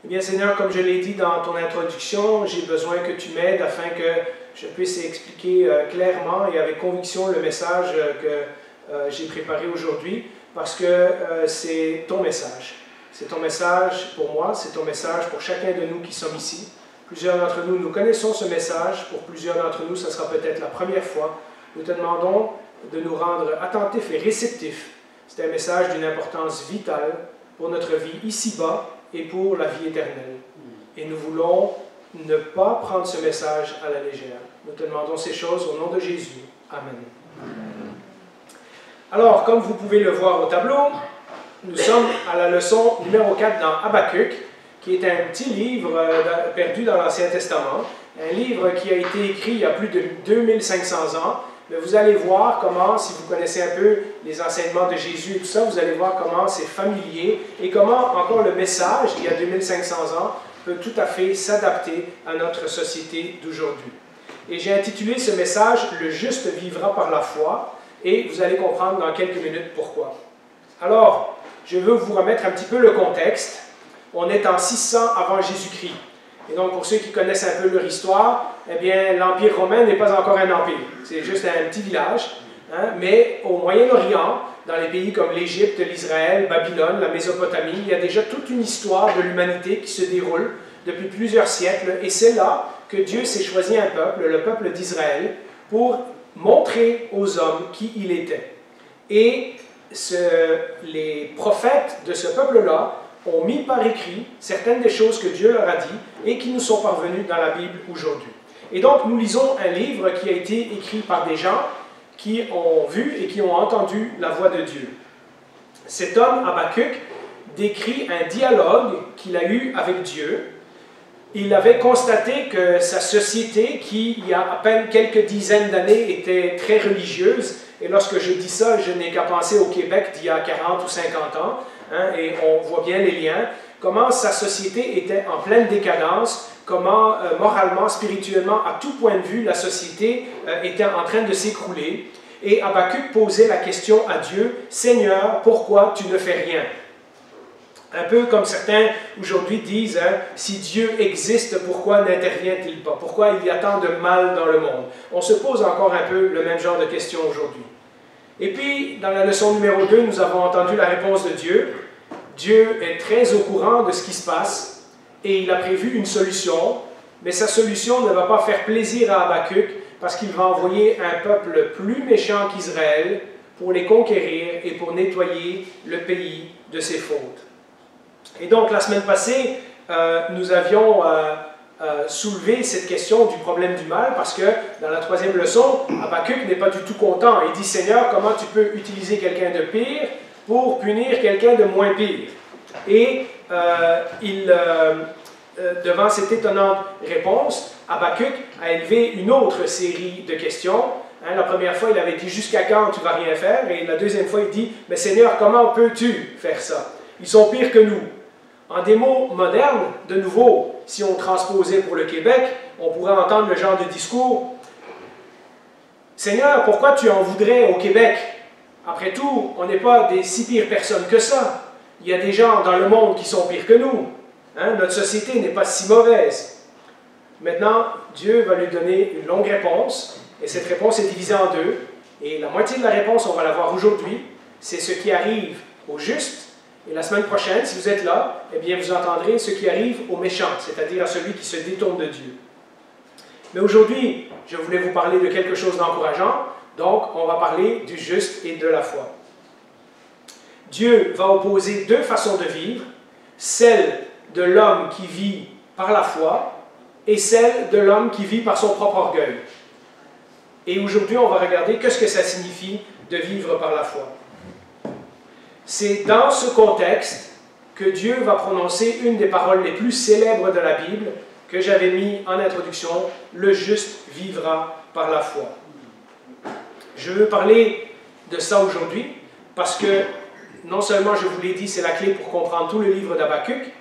Eh bien, Seigneur, comme je l'ai dit dans ton introduction, j'ai besoin que tu m'aides afin que je puisse expliquer clairement et avec conviction le message que j'ai préparé aujourd'hui, parce que c'est ton message. C'est ton message pour moi, c'est ton message pour chacun de nous qui sommes ici. Plusieurs d'entre nous, nous connaissons ce message. Pour plusieurs d'entre nous, ce sera peut-être la première fois. Nous te demandons de nous rendre attentifs et réceptifs. C'est un message d'une importance vitale pour notre vie ici-bas et pour la vie éternelle. Et nous voulons ne pas prendre ce message à la légère. Nous te demandons ces choses au nom de Jésus. Amen. Alors, comme vous pouvez le voir au tableau, nous sommes à la leçon numéro 4 dans Habakkuk, qui est un petit livre perdu dans l'Ancien Testament, un livre qui a été écrit il y a plus de 2500 ans. Mais vous allez voir comment, si vous connaissez un peu les enseignements de Jésus et tout ça, vous allez voir comment c'est familier et comment encore le message, il y a 2500 ans, peut tout à fait s'adapter à notre société d'aujourd'hui. Et j'ai intitulé ce message « Le juste vivra par la foi » et vous allez comprendre dans quelques minutes pourquoi. Alors, je veux vous remettre un petit peu le contexte. On est en 600 avant Jésus-Christ. Et donc, pour ceux qui connaissent un peu leur histoire, eh bien, l'Empire romain n'est pas encore un empire. C'est juste un petit village. Hein? Mais au Moyen-Orient, dans les pays comme l'Égypte, l'Israël, Babylone, la Mésopotamie, il y a déjà toute une histoire de l'humanité qui se déroule depuis plusieurs siècles. Et c'est là que Dieu s'est choisi un peuple, le peuple d'Israël, pour montrer aux hommes qui il était. Et les prophètes de ce peuple-là ont mis par écrit certaines des choses que Dieu leur a dit et qui nous sont parvenues dans la Bible aujourd'hui. Et donc, nous lisons un livre qui a été écrit par des gens qui ont vu et qui ont entendu la voix de Dieu. Cet homme, Habakkuk, décrit un dialogue qu'il a eu avec Dieu. Il avait constaté que sa société, qui il y a à peine quelques dizaines d'années était très religieuse, et lorsque je dis ça, je n'ai qu'à penser au Québec d'il y a 40 ou 50 ans, hein, et on voit bien les liens, comment sa société était en pleine décadence, comment moralement, spirituellement, à tout point de vue, la société était en train de s'écrouler. Et Habakkuk posait la question à Dieu, « Seigneur, pourquoi tu ne fais rien ?» Un peu comme certains aujourd'hui disent, hein, « Si Dieu existe, pourquoi n'intervient-il pas? Pourquoi il y a tant de mal dans le monde? » On se pose encore un peu le même genre de questions aujourd'hui. Et puis, dans la leçon numéro 2, nous avons entendu la réponse de Dieu. Dieu est très au courant de ce qui se passe et il a prévu une solution, mais sa solution ne va pas faire plaisir à Habakkuk parce qu'il va envoyer un peuple plus méchant qu'Israël pour les conquérir et pour nettoyer le pays de ses fautes. Et donc, la semaine passée, nous avions soulevé cette question du problème du mal parce que dans la troisième leçon, Habakkuk n'est pas du tout content. Il dit, « Seigneur, comment tu peux utiliser quelqu'un de pire pour punir quelqu'un de moins pire? » Et devant cette étonnante réponse, Habakkuk a élevé une autre série de questions. Hein, la première fois, il avait dit « Jusqu'à quand tu ne vas rien faire? » Et la deuxième fois, il dit « Mais Seigneur, comment peux-tu faire ça? Ils sont pires que nous. » En des mots modernes, de nouveau, si on transposait pour le Québec, on pourrait entendre le genre de discours « Seigneur, pourquoi tu en voudrais au Québec? Après tout, on n'est pas des si pires personnes que ça. Il y a des gens dans le monde qui sont pires que nous. Hein? Notre société n'est pas si mauvaise. » Maintenant, Dieu va lui donner une longue réponse, et cette réponse est divisée en deux. Et la moitié de la réponse, on va la voir aujourd'hui, c'est ce qui arrive aux justes. Et la semaine prochaine, si vous êtes là, eh bien, vous entendrez ce qui arrive aux méchants, c'est-à-dire à celui qui se détourne de Dieu. Mais aujourd'hui, je voulais vous parler de quelque chose d'encourageant, donc on va parler du juste et de la foi. Dieu va opposer deux façons de vivre, celle de l'homme qui vit par la foi et celle de l'homme qui vit par son propre orgueil. Et aujourd'hui, on va regarder qu'est-ce que ça signifie de vivre par la foi. C'est dans ce contexte que Dieu va prononcer une des paroles les plus célèbres de la Bible que j'avais mis en introduction, « Le juste vivra par la foi ». Je veux parler de ça aujourd'hui parce que non seulement, je vous l'ai dit, c'est la clé pour comprendre tout le livre d'Habakkuk,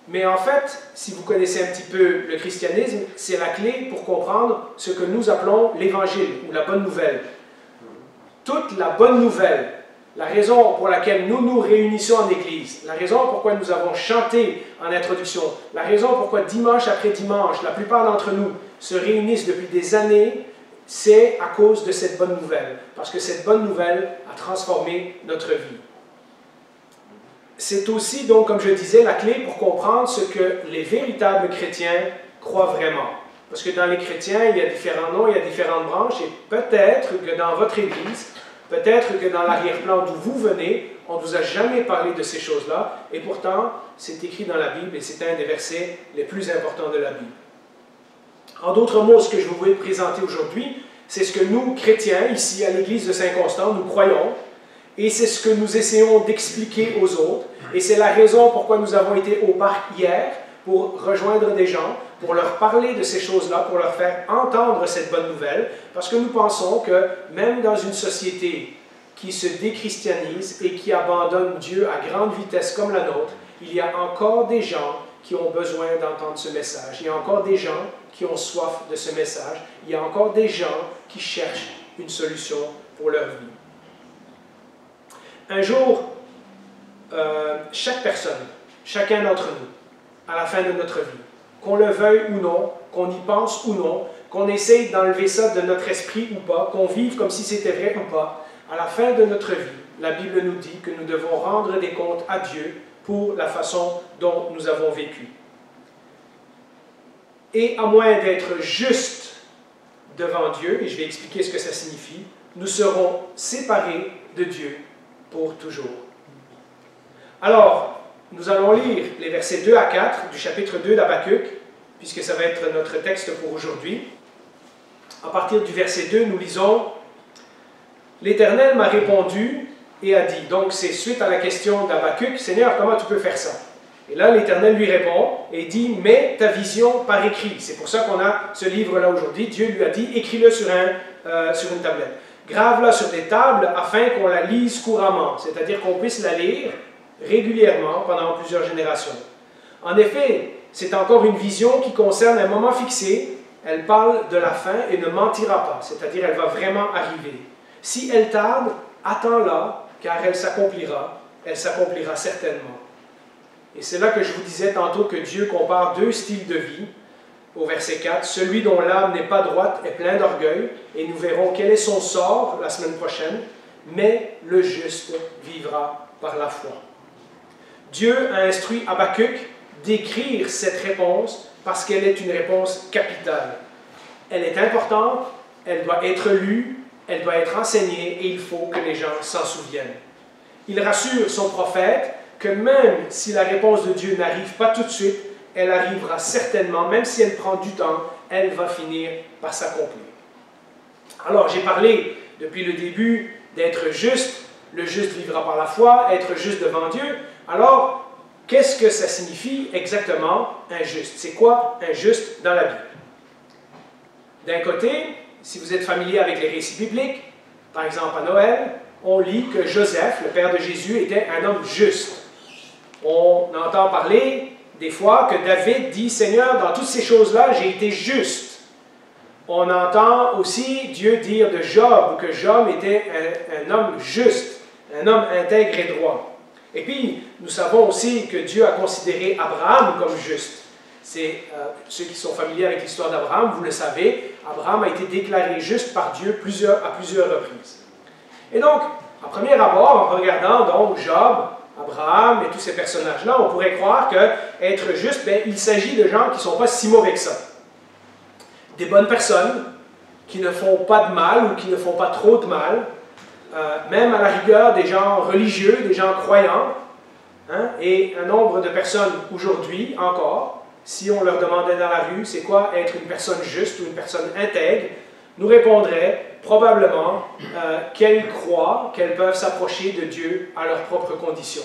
mais en fait, si vous connaissez un petit peu le christianisme, c'est la clé pour comprendre ce que nous appelons l'Évangile ou la bonne nouvelle. Toute la bonne nouvelle la raison pour laquelle nous nous réunissons en Église, la raison pourquoi nous avons chanté en introduction, la raison pourquoi dimanche après dimanche, la plupart d'entre nous se réunissent depuis des années, c'est à cause de cette bonne nouvelle, parce que cette bonne nouvelle a transformé notre vie. C'est aussi, donc, comme je disais, la clé pour comprendre ce que les véritables chrétiens croient vraiment. Parce que dans les chrétiens, il y a différents noms, il y a différentes branches, et peut-être que dans votre Église, peut-être que dans l'arrière-plan d'où vous venez, on ne vous a jamais parlé de ces choses-là, et pourtant, c'est écrit dans la Bible, et c'est un des versets les plus importants de la Bible. En d'autres mots, ce que je vais vous présenter aujourd'hui, c'est ce que nous, chrétiens, ici à l'Église de Saint-Constant, nous croyons, et c'est ce que nous essayons d'expliquer aux autres, et c'est la raison pourquoi nous avons été au parc hier, pour rejoindre des gens, pour leur parler de ces choses-là, pour leur faire entendre cette bonne nouvelle, parce que nous pensons que même dans une société qui se déchristianise et qui abandonne Dieu à grande vitesse comme la nôtre, il y a encore des gens qui ont besoin d'entendre ce message. Il y a encore des gens qui ont soif de ce message. Il y a encore des gens qui cherchent une solution pour leur vie. Un jour, chaque personne, chacun d'entre nous, à la fin de notre vie, qu'on le veuille ou non, qu'on y pense ou non, qu'on essaye d'enlever ça de notre esprit ou pas, qu'on vive comme si c'était vrai ou pas, à la fin de notre vie, la Bible nous dit que nous devons rendre des comptes à Dieu pour la façon dont nous avons vécu. Et à moins d'être juste devant Dieu, et je vais expliquer ce que ça signifie, nous serons séparés de Dieu pour toujours. Alors, nous allons lire les versets 2 à 4 du chapitre 2 d'Habakkuk, puisque ça va être notre texte pour aujourd'hui. À partir du verset 2, nous lisons « L'Éternel m'a répondu et a dit ». Donc, c'est suite à la question d'Habakkuk, « Seigneur, comment tu peux faire ça ?» Et là, l'Éternel lui répond et dit « Mets ta vision par écrit ». C'est pour ça qu'on a ce livre-là aujourd'hui. Dieu lui a dit « Écris-le sur une tablette. Grave-la sur des tables afin qu'on la lise couramment. » C'est-à-dire qu'on puisse la lire régulièrement pendant plusieurs générations. En effet, c'est encore une vision qui concerne un moment fixé. Elle parle de la fin et ne mentira pas, c'est-à-dire elle va vraiment arriver. Si elle tarde, attends-la, car elle s'accomplira certainement. Et c'est là que je vous disais tantôt que Dieu compare deux styles de vie. Au verset 4, « Celui dont l'âme n'est pas droite est plein d'orgueil, et nous verrons quel est son sort la semaine prochaine, mais le juste vivra par la foi. » Dieu a instruit Habakkuk d'écrire cette réponse parce qu'elle est une réponse capitale. Elle est importante, elle doit être lue, elle doit être enseignée et il faut que les gens s'en souviennent. Il rassure son prophète que même si la réponse de Dieu n'arrive pas tout de suite, elle arrivera certainement, même si elle prend du temps, elle va finir par s'accomplir. Alors, j'ai parlé depuis le début d'être juste, le juste vivra par la foi, être juste devant Dieu. Alors, qu'est-ce que ça signifie exactement un juste? C'est quoi un juste dans la Bible? D'un côté, si vous êtes familier avec les récits bibliques, par exemple à Noël, on lit que Joseph, le père de Jésus, était un homme juste. On entend parler des fois que David dit « Seigneur, dans toutes ces choses-là, j'ai été juste ». On entend aussi Dieu dire de Job que Job était un homme juste, un homme intègre et droit. Et puis, nous savons aussi que Dieu a considéré Abraham comme juste. C'est ceux qui sont familiers avec l'histoire d'Abraham, vous le savez, Abraham a été déclaré juste par Dieu à plusieurs reprises. Et donc, à premier abord, en regardant donc Job, Abraham et tous ces personnages-là, on pourrait croire qu'être juste, il s'agit de gens qui ne sont pas si mauvais que ça. Des bonnes personnes qui ne font pas de mal ou qui ne font pas trop de mal, même à la rigueur des gens religieux, des gens croyants, hein, et un nombre de personnes aujourd'hui encore, si on leur demandait dans la rue c'est quoi être une personne juste ou une personne intègre, nous répondraient probablement qu'elles croient qu'elles peuvent s'approcher de Dieu à leurs propres conditions.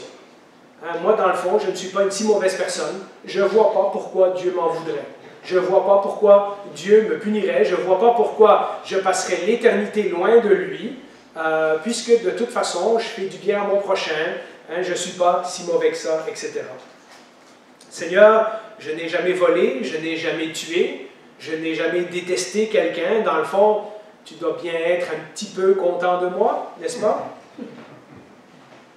Hein, moi, dans le fond, je ne suis pas une si mauvaise personne, je ne vois pas pourquoi Dieu m'en voudrait. Je ne vois pas pourquoi Dieu me punirait, je ne vois pas pourquoi je passerais l'éternité loin de lui, puisque de toute façon, je fais du bien à mon prochain, hein, je ne suis pas si mauvais que ça, etc. Seigneur, je n'ai jamais volé, je n'ai jamais tué, je n'ai jamais détesté quelqu'un. Dans le fond, tu dois bien être un petit peu content de moi, n'est-ce pas?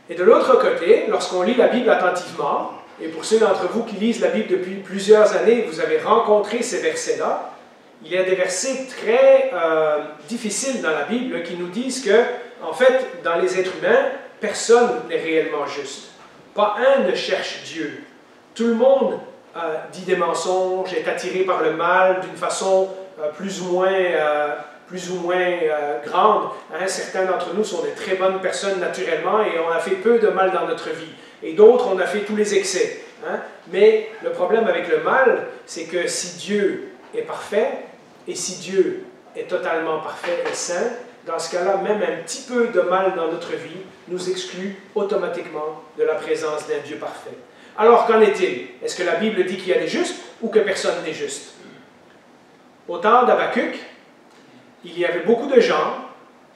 Et de l'autre côté, lorsqu'on lit la Bible attentivement, et pour ceux d'entre vous qui lisent la Bible depuis plusieurs années, vous avez rencontré ces versets-là, il y a des versets très difficiles dans la Bible qui nous disent que, en fait, dans les êtres humains, personne n'est réellement juste. Pas un ne cherche Dieu. Tout le monde dit des mensonges, est attiré par le mal d'une façon plus ou moins grande. Hein, certains d'entre nous sont des très bonnes personnes naturellement et on a fait peu de mal dans notre vie. Et d'autres, on a fait tous les excès. Hein. Mais le problème avec le mal, c'est que si Dieu est parfait, et si Dieu est totalement parfait et saint, dans ce cas-là, même un petit peu de mal dans notre vie nous exclut automatiquement de la présence d'un Dieu parfait. Alors, qu'en est-il? Est-ce que la Bible dit qu'il y a des justes ou que personne n'est juste? Au temps d'Habakkuk, il y avait beaucoup de gens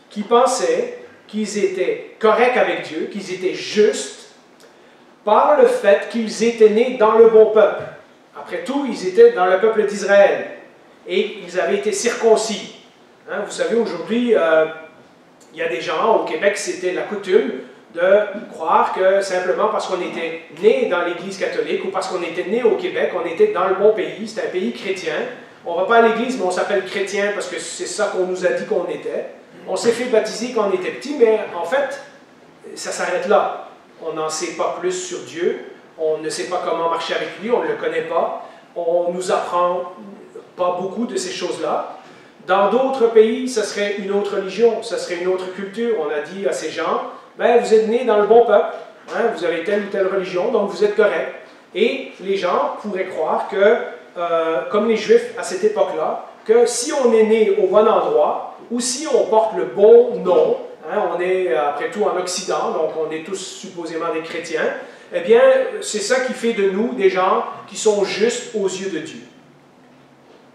qui pensaient qu'ils étaient corrects avec Dieu, qu'ils étaient justes par le fait qu'ils étaient nés dans le bon peuple. Après tout, ils étaient dans le peuple d'Israël et ils avaient été circoncis. Hein, vous savez, aujourd'hui, il y a des gens, au Québec, c'était la coutume de croire que simplement parce qu'on était né dans l'Église catholique ou parce qu'on était né au Québec, on était dans le bon pays, c'est un pays chrétien. On ne va pas à l'Église, mais on s'appelle chrétien parce que c'est ça qu'on nous a dit qu'on était. On s'est fait baptiser quand on était petit, mais en fait, ça s'arrête là. On n'en sait pas plus sur Dieu, on ne sait pas comment marcher avec lui, on ne le connaît pas, on ne nous apprend pas beaucoup de ces choses-là. Dans d'autres pays, ça serait une autre religion, ça serait une autre culture. On a dit à ces gens, ben, vous êtes nés dans le bon peuple, hein, vous avez telle ou telle religion, donc vous êtes correct. Et les gens pourraient croire que, comme les Juifs à cette époque-là, que si on est né au bon endroit, ou si on porte le bon nom, hein, on est après tout en Occident, donc on est tous supposément des chrétiens, eh bien, c'est ça qui fait de nous des gens qui sont justes aux yeux de Dieu.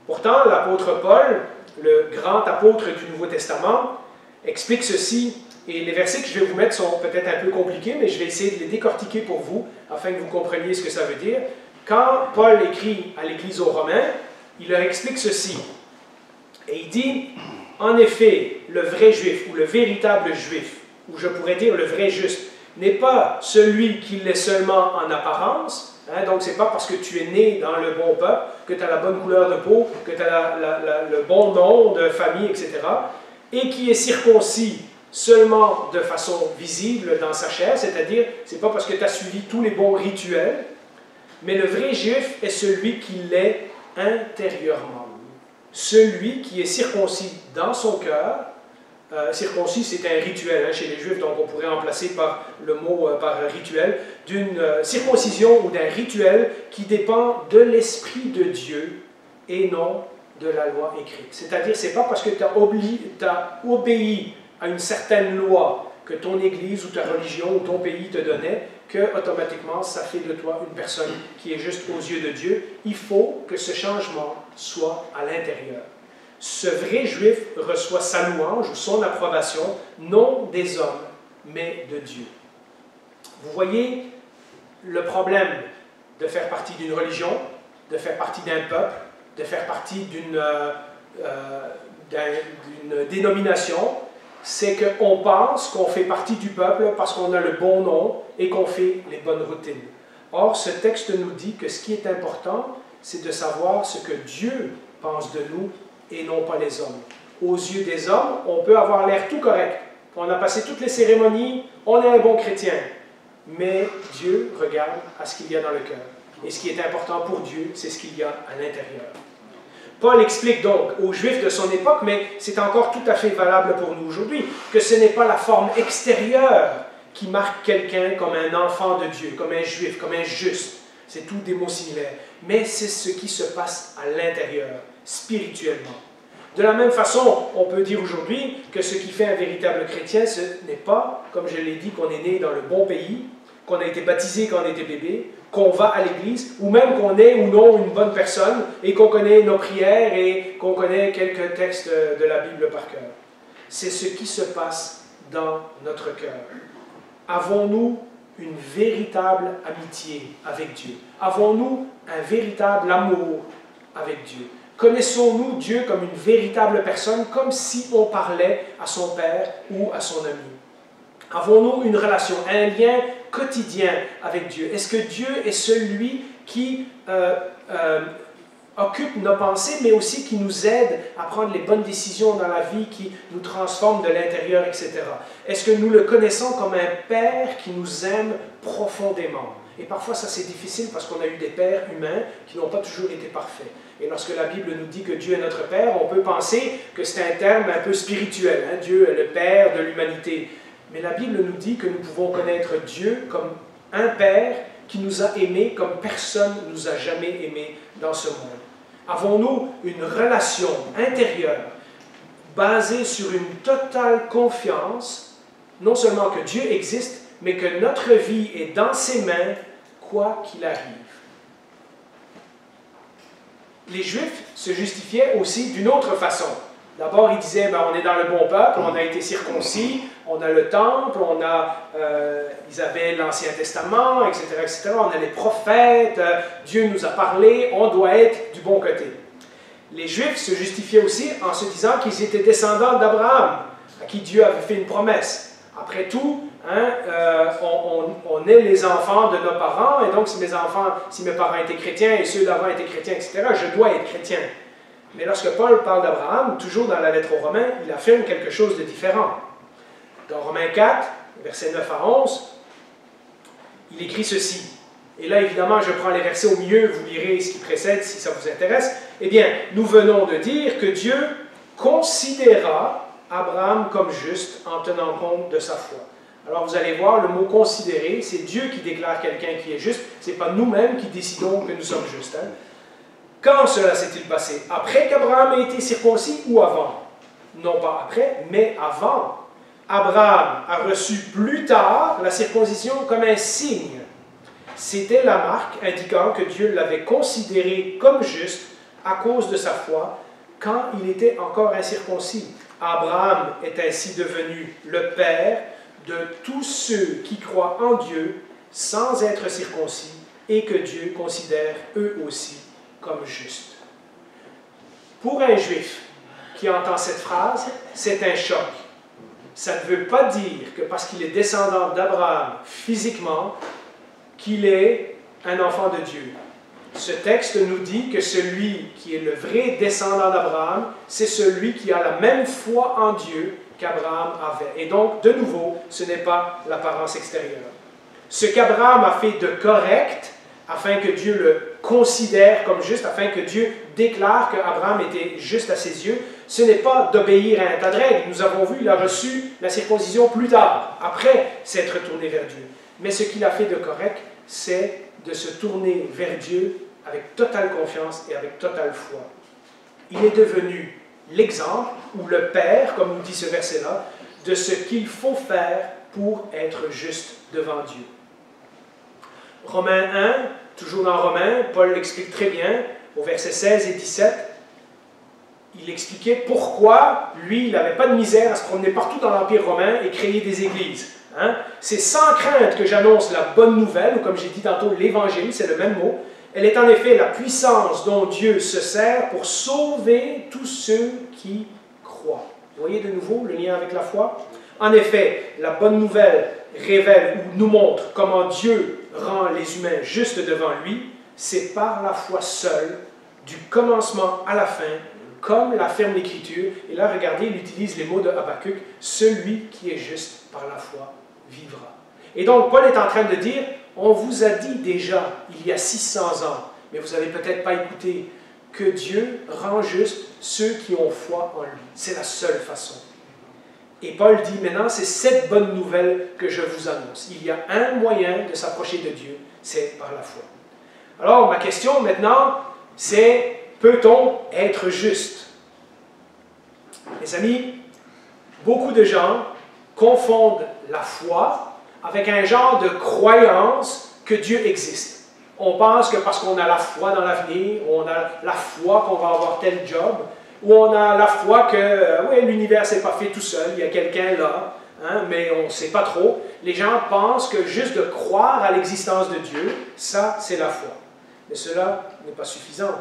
Pourtant, l'apôtre Paul, le grand apôtre du Nouveau Testament, explique ceci, et les versets que je vais vous mettre sont peut-être un peu compliqués, mais je vais essayer de les décortiquer pour vous, afin que vous compreniez ce que ça veut dire. Quand Paul écrit à l'Église aux Romains, il leur explique ceci, et il dit, en effet, le vrai juif, ou le véritable juif, ou je pourrais dire le vrai juste, n'est pas celui qui l'est seulement en apparence, hein, donc ce n'est pas parce que tu es né dans le bon peuple, que tu as la bonne couleur de peau, que tu as le bon nom de famille, etc., et qui est circoncis seulement de façon visible dans sa chair, c'est-à-dire, ce n'est pas parce que tu as suivi tous les bons rituels, mais le vrai juif est celui qui l'est intérieurement. Celui qui est circoncis dans son cœur. Circoncis, c'est un rituel hein, chez les Juifs, donc on pourrait remplacer par le mot par rituel, d'une circoncision ou d'un rituel qui dépend de l'Esprit de Dieu et non de la loi écrite. C'est-à-dire, c'est pas parce que tu as obéi à une certaine loi que ton Église ou ta religion ou ton pays te donnait, que automatiquement ça fait de toi une personne qui est juste aux yeux de Dieu. Il faut que ce changement soit à l'intérieur. Ce vrai juif reçoit sa louange ou son approbation, non des hommes, mais de Dieu. Vous voyez le problème de faire partie d'une religion, de faire partie d'un peuple, de faire partie d'une dénomination, c'est qu'on pense qu'on fait partie du peuple parce qu'on a le bon nom et qu'on fait les bonnes routines. Or, ce texte nous dit que ce qui est important, c'est de savoir ce que Dieu pense de nous et non pas les hommes. Aux yeux des hommes, on peut avoir l'air tout correct. On a passé toutes les cérémonies, on est un bon chrétien. Mais Dieu regarde à ce qu'il y a dans le cœur. Et ce qui est important pour Dieu, c'est ce qu'il y a à l'intérieur. Paul explique donc aux Juifs de son époque, mais c'est encore tout à fait valable pour nous aujourd'hui, que ce n'est pas la forme extérieure qui marque quelqu'un comme un enfant de Dieu, comme un Juif, comme un juste. C'est tout des mots similaires. Mais c'est ce qui se passe à l'intérieur, spirituellement. De la même façon, on peut dire aujourd'hui que ce qui fait un véritable chrétien, ce n'est pas, comme je l'ai dit, qu'on est né dans le bon pays, qu'on a été baptisé quand on était bébé, qu'on va à l'église, ou même qu'on est ou non une bonne personne, et qu'on connaît nos prières et qu'on connaît quelques textes de la Bible par cœur. C'est ce qui se passe dans notre cœur. Avons-nous une véritable amitié avec Dieu? Avons-nous un véritable amour avec Dieu? Connaissons-nous Dieu comme une véritable personne, comme si on parlait à son père ou à son ami? Avons-nous une relation, un lien quotidien avec Dieu? Est-ce que Dieu est celui qui occupe nos pensées, mais aussi qui nous aide à prendre les bonnes décisions dans la vie, qui nous transforme de l'intérieur, etc. Est-ce que nous le connaissons comme un Père qui nous aime profondément? Et parfois, ça c'est difficile parce qu'on a eu des pères humains qui n'ont pas toujours été parfaits. Et lorsque la Bible nous dit que Dieu est notre Père, on peut penser que c'est un terme un peu spirituel. Hein? Dieu est le Père de l'humanité. Mais la Bible nous dit que nous pouvons connaître Dieu comme un Père qui nous a aimés comme personne ne nous a jamais aimés dans ce monde. Avons-nous une relation intérieure basée sur une totale confiance, non seulement que Dieu existe, mais que notre vie est dans ses mains, quoi qu'il arrive? Les Juifs se justifiaient aussi d'une autre façon. D'abord, ils disaient, on est dans le bon peuple, on a été circoncis, on a le temple, ils avaient l'Ancien Testament, etc., etc. On a les prophètes, Dieu nous a parlé, on doit être du bon côté. Les Juifs se justifiaient aussi en se disant qu'ils étaient descendants d'Abraham, à qui Dieu avait fait une promesse. Après tout, on est les enfants de nos parents, et donc si mes parents étaient chrétiens et ceux d'avant étaient chrétiens, etc., je dois être chrétien. Mais lorsque Paul parle d'Abraham, toujours dans la lettre aux Romains, il affirme quelque chose de différent. Dans Romains 4, versets 9 à 11, il écrit ceci. Et là, évidemment, je prends les versets au milieu, vous lirez ce qui précède si ça vous intéresse. Eh bien, nous venons de dire que Dieu considéra Abraham comme juste en tenant compte de sa foi. Alors vous allez voir, le mot « considérer », c'est Dieu qui déclare quelqu'un qui est juste, ce n'est pas nous-mêmes qui décidons que nous sommes justes. Hein? Quand cela s'est-il passé? Après qu'Abraham ait été circoncis ou avant? Non pas après, mais avant. Abraham a reçu plus tard la circoncision comme un signe. C'était la marque indiquant que Dieu l'avait considéré comme juste à cause de sa foi quand il était encore incirconcis. Abraham est ainsi devenu le père de tous ceux qui croient en Dieu sans être circoncis et que Dieu considère eux aussi comme justes. Pour un juif qui entend cette phrase, c'est un choc. Ça ne veut pas dire que parce qu'il est descendant d'Abraham physiquement, qu'il est un enfant de Dieu. Ce texte nous dit que celui qui est le vrai descendant d'Abraham, c'est celui qui a la même foi en Dieu qu'Abraham avait. Et donc, de nouveau, ce n'est pas l'apparence extérieure. Ce qu'Abraham a fait de correct, afin que Dieu le considère comme juste, afin que Dieu déclare qu'Abraham était juste à ses yeux, ce n'est pas d'obéir à un tas de règles. Nous avons vu, il a reçu la circoncision plus tard, après s'être tourné vers Dieu. Mais ce qu'il a fait de correct, c'est de se tourner vers Dieu avec totale confiance et avec totale foi. Il est devenu l'exemple, ou le Père, comme nous dit ce verset-là, de ce qu'il faut faire pour être juste devant Dieu. Romains 1, toujours dans Romains, Paul l'explique très bien, au verset 16 et 17, il expliquait pourquoi, lui, il n'avait pas de misère à se promener partout dans l'Empire romain et créer des églises. Hein? C'est sans crainte que j'annonce la bonne nouvelle, ou comme j'ai dit tantôt, l'évangile, c'est le même mot. Elle est en effet la puissance dont Dieu se sert pour sauver tous ceux qui croient. Vous voyez de nouveau le lien avec la foi? En effet, la bonne nouvelle révèle ou nous montre comment Dieu rend les humains justes devant lui. C'est par la foi seule, du commencement à la fin, comme l'affirme l'Écriture. Et là, regardez, il utilise les mots de Habakkuk, « Celui qui est juste par la foi vivra ». Et donc, Paul est en train de dire, on vous a dit déjà, il y a 600 ans, mais vous n'avez peut-être pas écouté, que Dieu rend juste ceux qui ont foi en lui. C'est la seule façon. Et Paul dit maintenant, c'est cette bonne nouvelle que je vous annonce. Il y a un moyen de s'approcher de Dieu, c'est par la foi. Alors, ma question maintenant, c'est, peut-on être juste? Mes amis, beaucoup de gens confondent la foi avec un genre de croyance que Dieu existe. On pense que parce qu'on a la foi dans l'avenir, on a la foi qu'on va avoir tel job, ou on a la foi que oui, l'univers ne s'est pas fait tout seul, il y a quelqu'un là, hein, mais on ne sait pas trop. Les gens pensent que juste de croire à l'existence de Dieu, ça, c'est la foi. Mais cela n'est pas suffisant,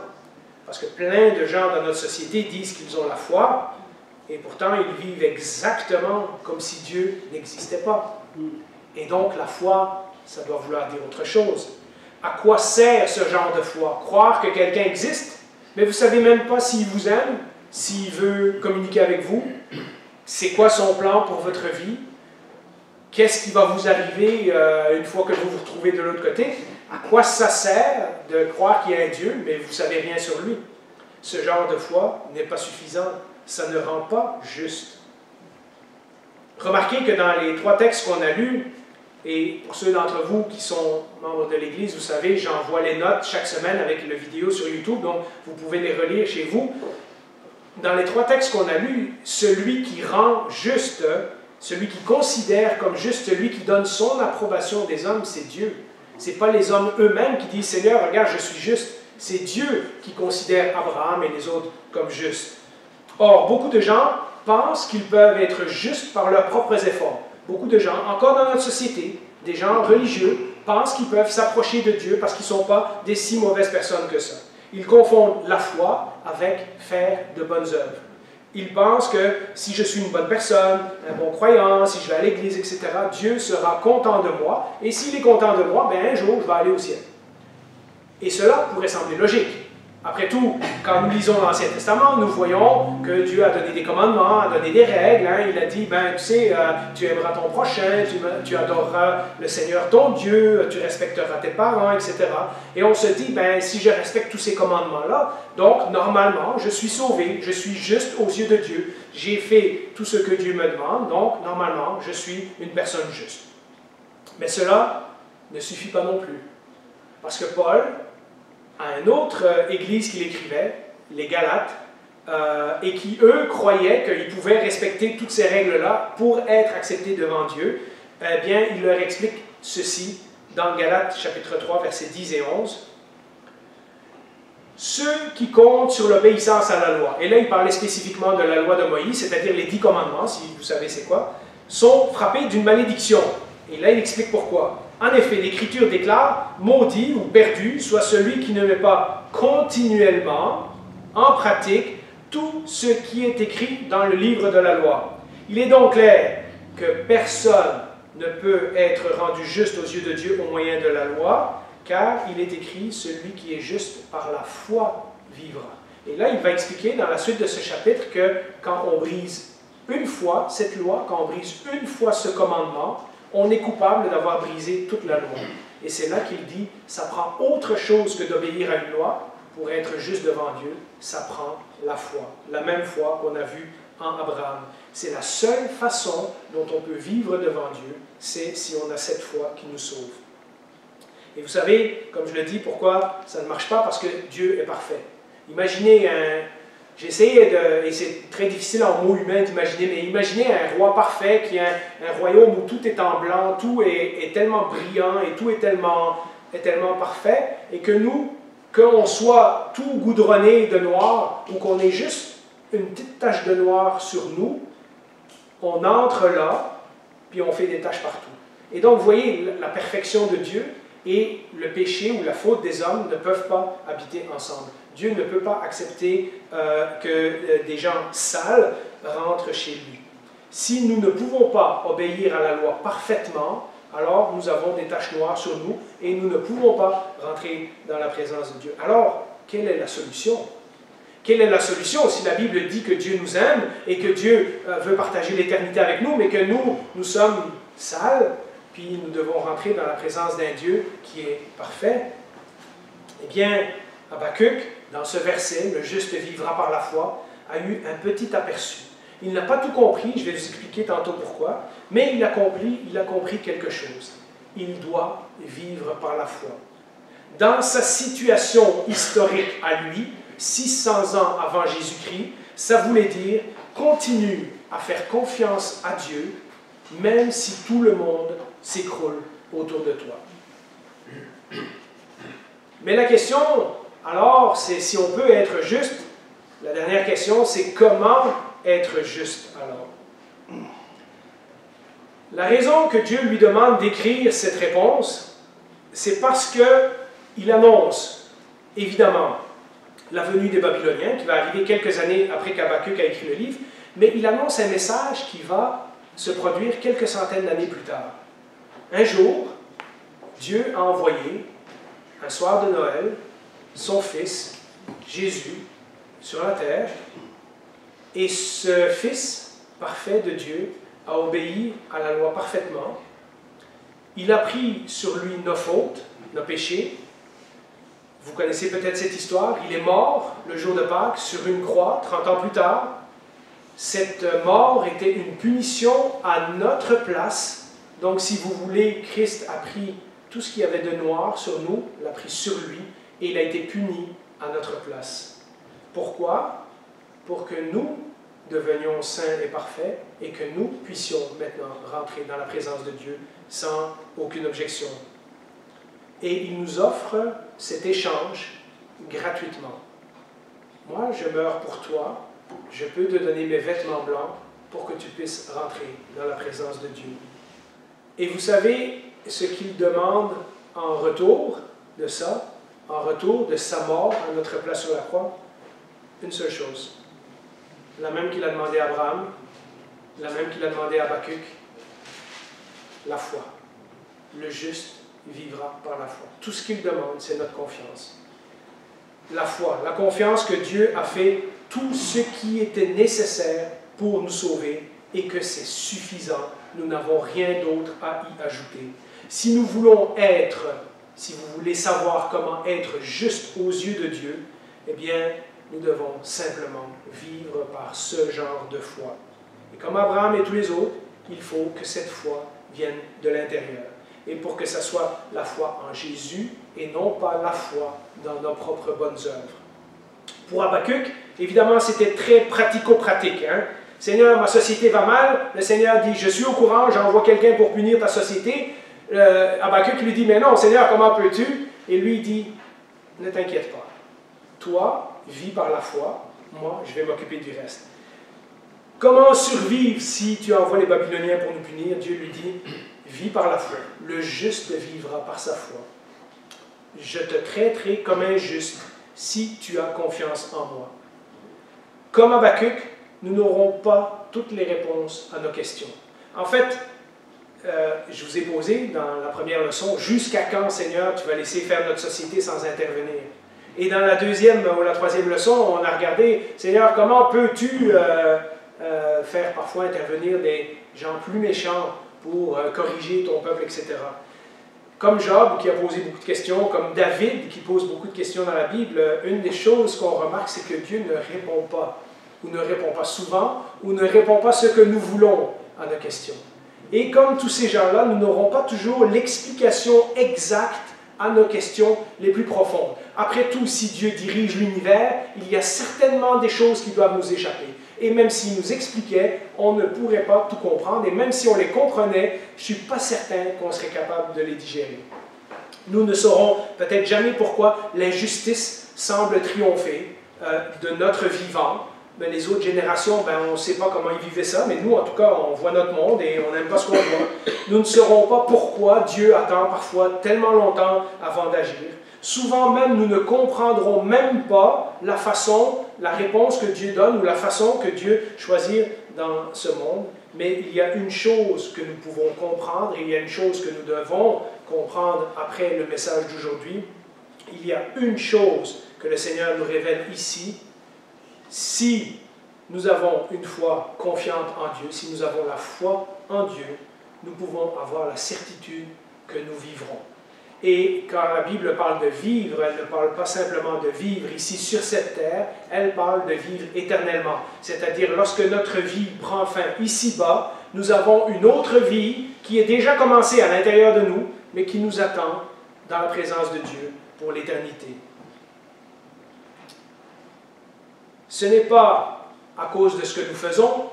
parce que plein de gens dans notre société disent qu'ils ont la foi, et pourtant ils vivent exactement comme si Dieu n'existait pas. Et donc la foi, ça doit vouloir dire autre chose. À quoi sert ce genre de foi? Croire que quelqu'un existe, mais vous ne savez même pas s'il vous aime, s'il veut communiquer avec vous, c'est quoi son plan pour votre vie, qu'est-ce qui va vous arriver une fois que vous vous retrouvez de l'autre côté. À quoi ça sert de croire qu'il y a un Dieu, mais vous ne savez rien sur lui? Ce genre de foi n'est pas suffisant. Ça ne rend pas juste. Remarquez que dans les 3 textes qu'on a lus, et pour ceux d'entre vous qui sont membres de l'Église, vous savez, j'envoie les notes chaque semaine avec la vidéo sur YouTube, donc vous pouvez les relire chez vous. Dans les 3 textes qu'on a lus, celui qui rend juste, celui qui considère comme juste, celui qui donne son approbation des hommes, c'est Dieu. Ce n'est pas les hommes eux-mêmes qui disent « Seigneur, regarde, je suis juste ». C'est Dieu qui considère Abraham et les autres comme justes. Or, beaucoup de gens pensent qu'ils peuvent être justes par leurs propres efforts. Beaucoup de gens, encore dans notre société, des gens religieux, pensent qu'ils peuvent s'approcher de Dieu parce qu'ils ne sont pas des si mauvaises personnes que ça. Ils confondent la foi avec faire de bonnes œuvres. Ils pensent que si je suis une bonne personne, un bon croyant, si je vais à l'église, etc., Dieu sera content de moi. Et s'il est content de moi, ben un jour, je vais aller au ciel. Et cela pourrait sembler logique. Après tout, quand nous lisons l'Ancien Testament, nous voyons que Dieu a donné des commandements, a donné des règles. Hein. Il a dit, ben, tu sais, tu aimeras ton prochain, tu adoreras le Seigneur ton Dieu, tu respecteras tes parents, etc. Et on se dit, ben, si je respecte tous ces commandements-là, donc normalement, je suis sauvé, je suis juste aux yeux de Dieu. J'ai fait tout ce que Dieu me demande, donc normalement, je suis une personne juste. Mais cela ne suffit pas non plus. Parce que Paul, à une autre église qu'il écrivait, les Galates, et qui, eux, croyaient qu'ils pouvaient respecter toutes ces règles-là pour être acceptés devant Dieu, eh bien, il leur explique ceci dans Galates, chapitre 3, versets 10 et 11. Ceux qui comptent sur l'obéissance à la loi, et là, il parlait spécifiquement de la loi de Moïse, c'est-à-dire les 10 commandements, si vous savez c'est quoi, sont frappés d'une malédiction. Et là, il explique pourquoi. En effet, l'Écriture déclare « Maudit ou perdu soit celui qui ne met pas continuellement en pratique tout ce qui est écrit dans le livre de la loi. » Il est donc clair que personne ne peut être rendu juste aux yeux de Dieu au moyen de la loi, car il est écrit « Celui qui est juste par la foi vivra ». Et là, il va expliquer dans la suite de ce chapitre que quand on brise une fois cette loi, quand on brise une fois ce commandement, on est coupable d'avoir brisé toute la loi. Et c'est là qu'il dit, ça prend autre chose que d'obéir à une loi pour être juste devant Dieu, ça prend la foi. La même foi qu'on a vue en Abraham. C'est la seule façon dont on peut vivre devant Dieu, c'est si on a cette foi qui nous sauve. Et vous savez, comme je le dis, pourquoi ça ne marche pas? Parce que Dieu est parfait. Imaginez j'essayais et c'est très difficile en mots humains d'imaginer, mais imaginez un roi parfait qui a un royaume où tout est en blanc, tout est tellement brillant et tout est tellement parfait, et que nous, qu'on soit tout goudronné de noir ou qu'on ait juste une petite tache de noir sur nous, on entre là, puis on fait des taches partout. Et donc, vous voyez, la perfection de Dieu et le péché ou la faute des hommes ne peuvent pas habiter ensemble. Dieu ne peut pas accepter que des gens sales rentrent chez lui. Si nous ne pouvons pas obéir à la loi parfaitement, alors nous avons des taches noires sur nous et nous ne pouvons pas rentrer dans la présence de Dieu. Alors, quelle est la solution? Quelle est la solution si la Bible dit que Dieu nous aime et que Dieu veut partager l'éternité avec nous, mais que nous sommes sales, puis nous devons rentrer dans la présence d'un Dieu qui est parfait? Eh bien, Habakkuk, dans ce verset, le juste vivra par la foi, a eu un petit aperçu. Il n'a pas tout compris, je vais vous expliquer tantôt pourquoi, mais il a compris quelque chose. Il doit vivre par la foi. Dans sa situation historique à lui, 600 ans avant Jésus-Christ, ça voulait dire « continue à faire confiance à Dieu, même si tout le monde s'écroule autour de toi. » Mais la question, alors, c'est si on peut être juste. La dernière question, c'est comment être juste alors? La raison que Dieu lui demande d'écrire cette réponse, c'est parce qu'il annonce, évidemment, la venue des Babyloniens, qui va arriver quelques années après qu'Habakkuk a écrit le livre, mais il annonce un message qui va se produire quelques centaines d'années plus tard. Un jour, Dieu a envoyé, un soir de Noël, son Fils, Jésus, sur la terre. Et ce Fils parfait de Dieu a obéi à la loi parfaitement. Il a pris sur lui nos fautes, nos péchés. Vous connaissez peut-être cette histoire. Il est mort le jour de Pâques sur une croix, 30 ans plus tard. Cette mort était une punition à notre place. Donc, si vous voulez, Christ a pris tout ce qu'il y avait de noir sur nous, l'a pris sur lui, et il a été puni à notre place. Pourquoi? Pour que nous devenions saints et parfaits, et que nous puissions maintenant rentrer dans la présence de Dieu sans aucune objection. Et il nous offre cet échange gratuitement. Moi, je meurs pour toi, je peux te donner mes vêtements blancs pour que tu puisses rentrer dans la présence de Dieu. Et vous savez ce qu'il demande en retour de ça, en retour de sa mort à notre place sur la croix? Une seule chose. La même qu'il a demandé à Abraham, la même qu'il a demandé à Habakkuk, la foi. Le juste vivra par la foi. Tout ce qu'il demande, c'est notre confiance. La foi, la confiance que Dieu a fait tout ce qui était nécessaire pour nous sauver et que c'est suffisant. Nous n'avons rien d'autre à y ajouter. Si nous voulons être, si vous voulez savoir comment être juste aux yeux de Dieu, eh bien, nous devons simplement vivre par ce genre de foi. Et comme Abraham et tous les autres, il faut que cette foi vienne de l'intérieur. Et pour que ce soit la foi en Jésus et non pas la foi dans nos propres bonnes œuvres. Pour Habakkuk, évidemment, c'était très pratico-pratique. Seigneur, ma société va mal. Le Seigneur dit, je suis au courant, j'envoie quelqu'un pour punir ta société. Habakkuk lui dit, mais non, Seigneur, comment peux-tu? Et lui dit, ne t'inquiète pas. Toi, vis par la foi, moi, je vais m'occuper du reste. Comment survivre si tu envoies les Babyloniens pour nous punir? Dieu lui dit, vis par la foi. Le juste vivra par sa foi. Je te traiterai comme un juste si tu as confiance en moi. Comme Habakkuk, nous n'aurons pas toutes les réponses à nos questions. En fait, je vous ai posé dans la première leçon, jusqu'à quand, Seigneur, tu vas laisser faire notre société sans intervenir? Et dans la deuxième ou la troisième leçon, on a regardé, Seigneur, comment peux-tu faire parfois intervenir des gens plus méchants pour corriger ton peuple, etc. Comme Job, qui a posé beaucoup de questions, comme David, qui pose beaucoup de questions dans la Bible, une des choses qu'on remarque, c'est que Dieu ne répond pas, ou ne répond pas souvent, ou ne répond pas ce que nous voulons à nos questions. Et comme tous ces gens-là, nous n'aurons pas toujours l'explication exacte à nos questions les plus profondes. Après tout, si Dieu dirige l'univers, il y a certainement des choses qui doivent nous échapper. Et même s'il nous expliquait, on ne pourrait pas tout comprendre. Et même si on les comprenait, je ne suis pas certain qu'on serait capable de les digérer. Nous ne saurons peut-être jamais pourquoi l'injustice semble triompher de notre vivant. Mais les autres générations, on ne sait pas comment ils vivaient ça, mais nous, en tout cas, on voit notre monde et on n'aime pas ce qu'on voit. Nous ne saurons pas pourquoi Dieu attend parfois tellement longtemps avant d'agir. Souvent même, nous ne comprendrons même pas la façon, la réponse que Dieu donne ou la façon que Dieu choisit dans ce monde. Mais il y a une chose que nous pouvons comprendre et il y a une chose que nous devons comprendre après le message d'aujourd'hui. Il y a une chose que le Seigneur nous révèle ici. Si nous avons une foi confiante en Dieu, si nous avons la foi en Dieu, nous pouvons avoir la certitude que nous vivrons. Et quand la Bible parle de vivre, elle ne parle pas simplement de vivre ici sur cette terre, elle parle de vivre éternellement. C'est-à-dire lorsque notre vie prend fin ici-bas, nous avons une autre vie qui est déjà commencée à l'intérieur de nous, mais qui nous attend dans la présence de Dieu pour l'éternité. Ce n'est pas à cause de ce que nous faisons,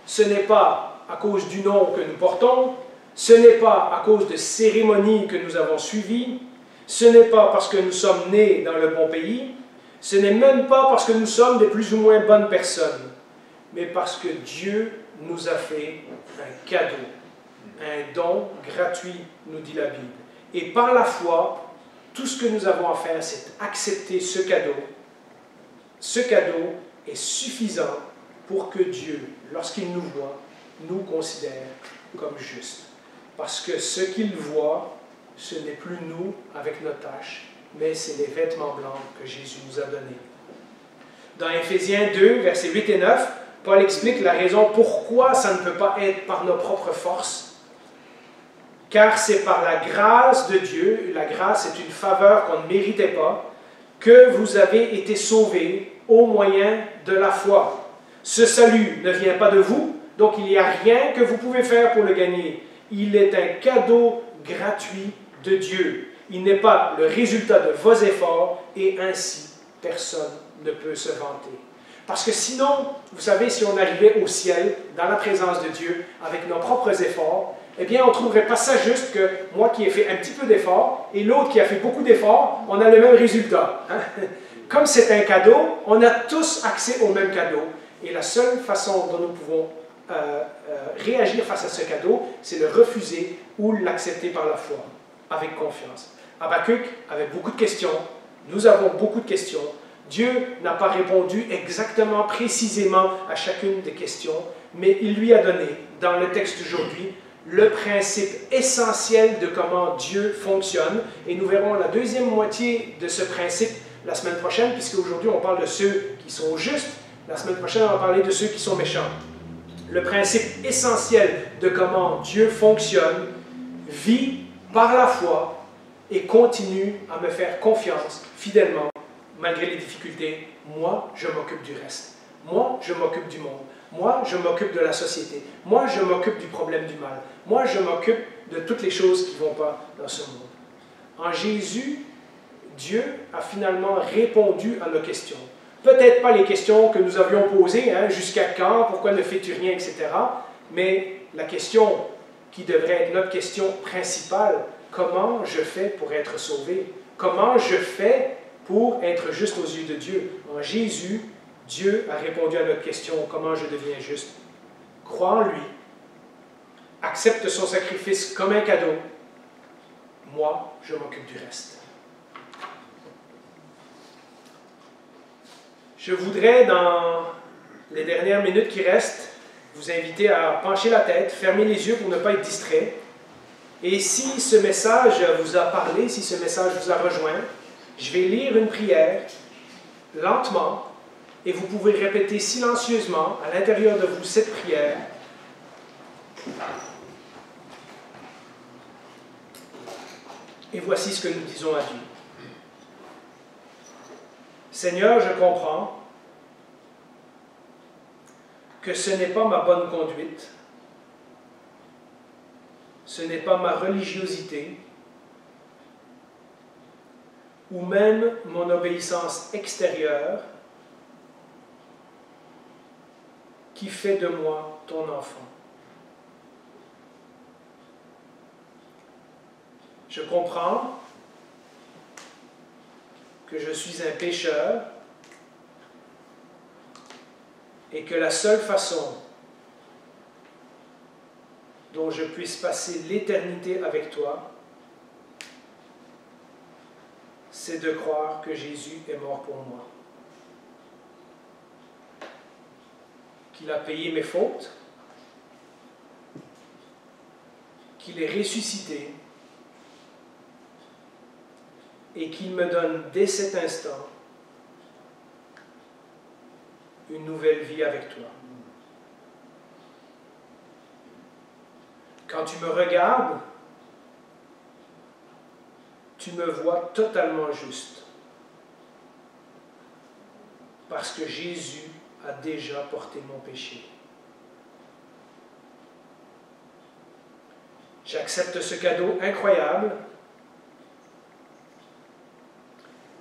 ce n'est pas à cause du nom que nous portons, ce n'est pas à cause de cérémonies que nous avons suivies, ce n'est pas parce que nous sommes nés dans le bon pays, ce n'est même pas parce que nous sommes des plus ou moins bonnes personnes, mais parce que Dieu nous a fait un cadeau, un don gratuit, nous dit la Bible. Et par la foi, tout ce que nous avons à faire, c'est accepter ce cadeau. Ce cadeau est suffisant pour que Dieu, lorsqu'il nous voit, nous considère comme justes. parce que ce qu'il voit, ce n'est plus nous avec nos tâches, mais c'est les vêtements blancs que Jésus nous a donnés. Dans Éphésiens 2, versets 8 et 9, Paul explique la raison pourquoi ça ne peut pas être par nos propres forces. Car c'est par la grâce de Dieu, la grâce est une faveur qu'on ne méritait pas, que vous avez été sauvés au moyen de la foi. Ce salut ne vient pas de vous, donc il n'y a rien que vous pouvez faire pour le gagner. Il est un cadeau gratuit de Dieu. Il n'est pas le résultat de vos efforts et ainsi personne ne peut se vanter. Parce que sinon, vous savez, si on arrivait au ciel, dans la présence de Dieu, avec nos propres efforts, eh bien, on ne trouverait pas ça juste que moi qui ai fait un petit peu d'efforts et l'autre qui a fait beaucoup d'efforts, on a le même résultat. Hein? Comme c'est un cadeau, on a tous accès au même cadeau. Et la seule façon dont nous pouvons réagir face à ce cadeau, c'est le refuser ou l'accepter par la foi, avec confiance. Habakkuk avait beaucoup de questions. Nous avons beaucoup de questions. Dieu n'a pas répondu exactement, précisément à chacune des questions, mais il lui a donné, dans le texte d'aujourd'hui, le principe essentiel de comment Dieu fonctionne. Et nous verrons la deuxième moitié de ce principe la semaine prochaine, puisque aujourd'hui on parle de ceux qui sont justes. La semaine prochaine, on va parler de ceux qui sont méchants. Le principe essentiel de comment Dieu fonctionne, vit par la foi et continue à me faire confiance fidèlement, malgré les difficultés. Moi, je m'occupe du reste. Moi, je m'occupe du monde. Moi, je m'occupe de la société. Moi, je m'occupe du problème du mal. Moi, je m'occupe de toutes les choses qui ne vont pas dans ce monde. En Jésus, Dieu a finalement répondu à nos questions. Peut-être pas les questions que nous avions posées, hein, jusqu'à quand, pourquoi ne fais-tu rien, etc. Mais la question qui devrait être notre question principale, comment je fais pour être sauvé? Comment je fais pour être juste aux yeux de Dieu? En Jésus, Dieu a répondu à notre question, comment je deviens juste? Crois en lui, accepte son sacrifice comme un cadeau. Moi, je m'occupe du reste. Je voudrais, dans les dernières minutes qui restent, vous inviter à pencher la tête, fermer les yeux pour ne pas être distrait. Et si ce message vous a parlé, si ce message vous a rejoint, je vais lire une prière lentement et vous pouvez répéter silencieusement à l'intérieur de vous cette prière. Et voici ce que nous disons à Dieu. Seigneur, je comprends que ce n'est pas ma bonne conduite, ce n'est pas ma religiosité, ou même mon obéissance extérieure qui fait de moi ton enfant. Je comprends que je suis un pécheur et que la seule façon dont je puisse passer l'éternité avec toi, c'est de croire que Jésus est mort pour moi. Qu'il a payé mes fautes, qu'il est ressuscité et qu'il me donne dès cet instant une nouvelle vie avec toi. Quand tu me regardes, tu me vois totalement juste. Parce que Jésus a déjà porté mon péché. J'accepte ce cadeau incroyable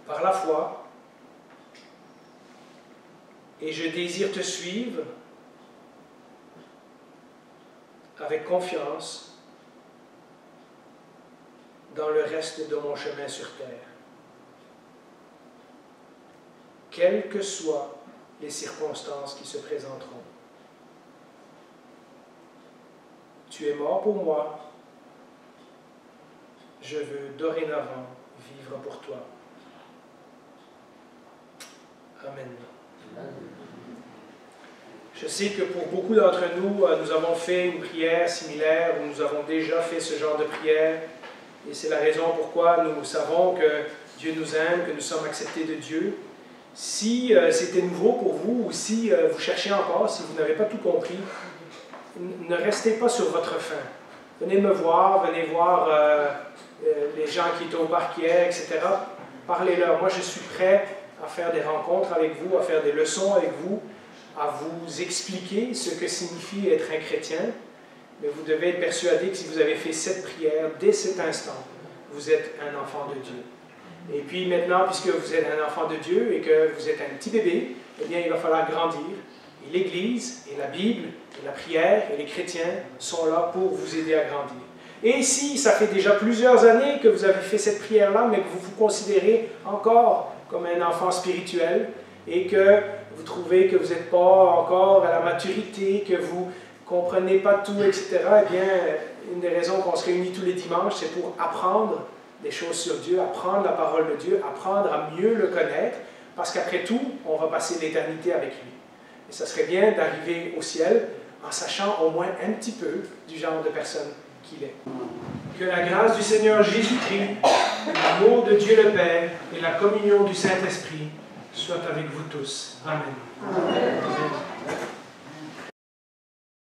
par la foi et je désire te suivre avec confiance dans le reste de mon chemin sur terre. Quelles que soient les circonstances qui se présenteront. Tu es mort pour moi. Je veux dorénavant vivre pour toi. Amen. Je sais que pour beaucoup d'entre nous, nous avons fait une prière similaire, ou nous avons déjà fait ce genre de prière, et c'est la raison pourquoi nous savons que Dieu nous aime, que nous sommes acceptés de Dieu. Si c'était nouveau pour vous, ou si vous cherchez encore, si vous n'avez pas tout compris, ne restez pas sur votre faim. Venez me voir, venez voir les gens qui étaient au parc hier, etc. Parlez-leur. Moi, je suis prêt à faire des rencontres avec vous, à faire des leçons avec vous, à vous expliquer ce que signifie être un chrétien. Mais vous devez être persuadé que si vous avez fait cette prière, dès cet instant, vous êtes un enfant de Dieu. Et puis maintenant, puisque vous êtes un enfant de Dieu et que vous êtes un petit bébé, eh bien, il va falloir grandir. Et l'Église, et la Bible, et la prière, et les chrétiens sont là pour vous aider à grandir. Et si ça fait déjà plusieurs années que vous avez fait cette prière-là, mais que vous vous considérez encore comme un enfant spirituel, et que vous trouvez que vous n'êtes pas encore à la maturité, que vous ne comprenez pas tout, etc., eh bien, une des raisons qu'on se réunit tous les dimanches, c'est pour apprendre des choses sur Dieu, apprendre la parole de Dieu, apprendre à mieux le connaître, parce qu'après tout, on va passer l'éternité avec lui. Et ça serait bien d'arriver au ciel en sachant au moins un petit peu du genre de personne qu'il est. Que la grâce du Seigneur Jésus-Christ, l'amour de Dieu le Père et la communion du Saint-Esprit soient avec vous tous. Amen. Amen.